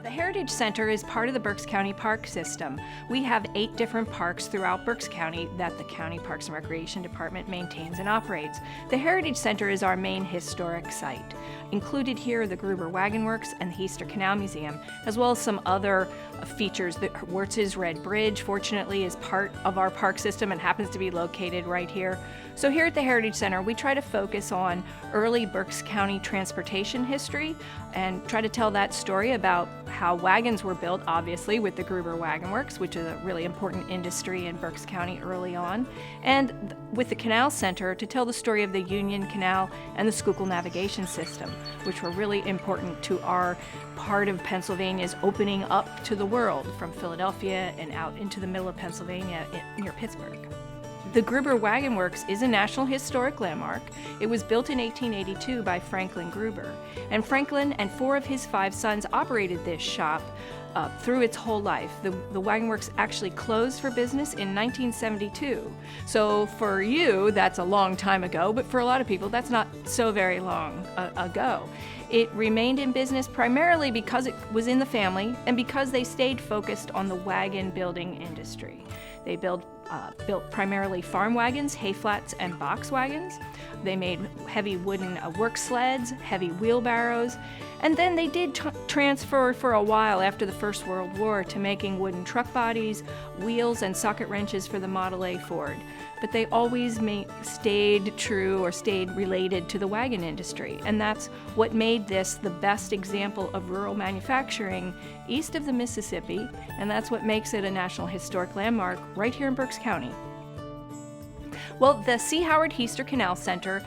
The Heritage Center is part of the Berks County Park System. We have 8 different parks throughout Berks County that the County Parks and Recreation Department maintains and operates. The Heritage Center is our main historic site. Included here are the Gruber Wagon Works and the Easter Canal Museum, as well as some other features. The Wirtz's Red Bridge, fortunately, is part of our park system and happens to be located right here. So here at the Heritage Center, we try to focus on early Berks County transportation history and try to tell that story about how wagons were built, obviously, with the Gruber Wagon Works, which is a really important industry in Berks County early on, and with the Canal Center to tell the story of the Union Canal and the Schuylkill navigation system, which were really important to our part of Pennsylvania's opening up to the world from Philadelphia and out into the middle of Pennsylvania near Pittsburgh. The Gruber Wagon Works is a National Historic Landmark. It was built in 1882 by Franklin Gruber, and Franklin and 4 of his 5 sons operated this shop through its whole life. The Wagon Works actually closed for business in 1972. So for you, that's a long time ago, but for a lot of people, that's not so very long ago. It remained in business primarily because it was in the family and because they stayed focused on the wagon building industry. They built primarily farm wagons, hay flats, and box wagons. They made heavy wooden work sleds, heavy wheelbarrows, and then they did transfer for a while after the First World War to making wooden truck bodies, wheels, and socket wrenches for the Model A Ford. But they always stayed true or stayed related to the wagon industry, and that's what made this the best example of rural manufacturing east of the Mississippi, and that's what makes it a National Historic Landmark right here in Berks County. Well, the C. Howard Heister Canal Center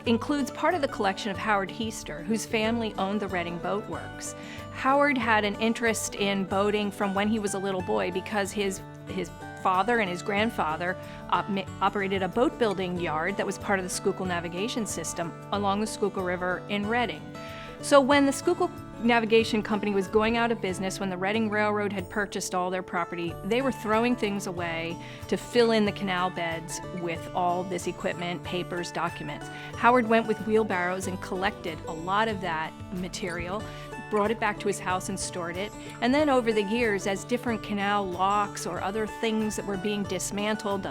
includes part of the collection of Howard Heister, whose family owned the Reading Boat Works. Howard had an interest in boating from when he was a little boy because his father and his grandfather operated a boat building yard that was part of the Schuylkill navigation system along the Schuylkill River in Reading. So when the Schuylkill Navigation Company was going out of business, when the Reading Railroad had purchased all their property, they were throwing things away to fill in the canal beds with all this equipment, papers, documents. Howard went with wheelbarrows and collected a lot of that material, brought it back to his house and stored it. And then over the years, as different canal locks or other things that were being dismantled,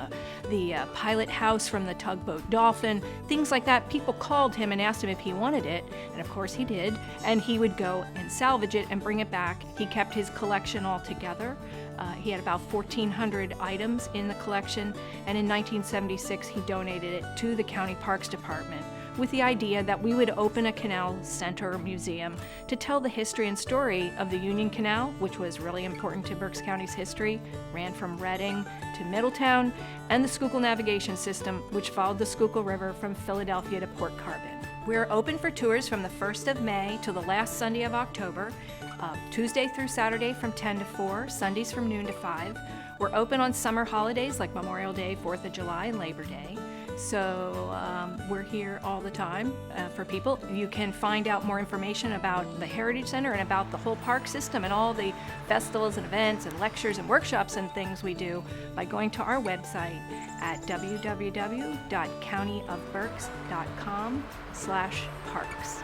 the pilot house from the tugboat Dolphin, things like that, people called him and asked him if he wanted it, and of course he did, and he would go and salvage it and bring it back. He kept his collection all together. He had about 1,400 items in the collection, and in 1976 he donated it to the County Parks Department, with the idea that we would open a canal center museum to tell the history and story of the Union Canal, which was really important to Berks County's history, ran from Reading to Middletown, and the Schuylkill navigation system, which followed the Schuylkill River from Philadelphia to Port Carbon. We're open for tours from the 1st of May to the last Sunday of October, Tuesday through Saturday from 10 to 4, Sundays from noon to 5. We're open on summer holidays like Memorial Day, 4th of July, and Labor Day. So we're here all the time for people. You can find out more information about the Heritage Center and about the whole park system and all the festivals and events and lectures and workshops and things we do by going to our website at www.countyofberks.com/parks.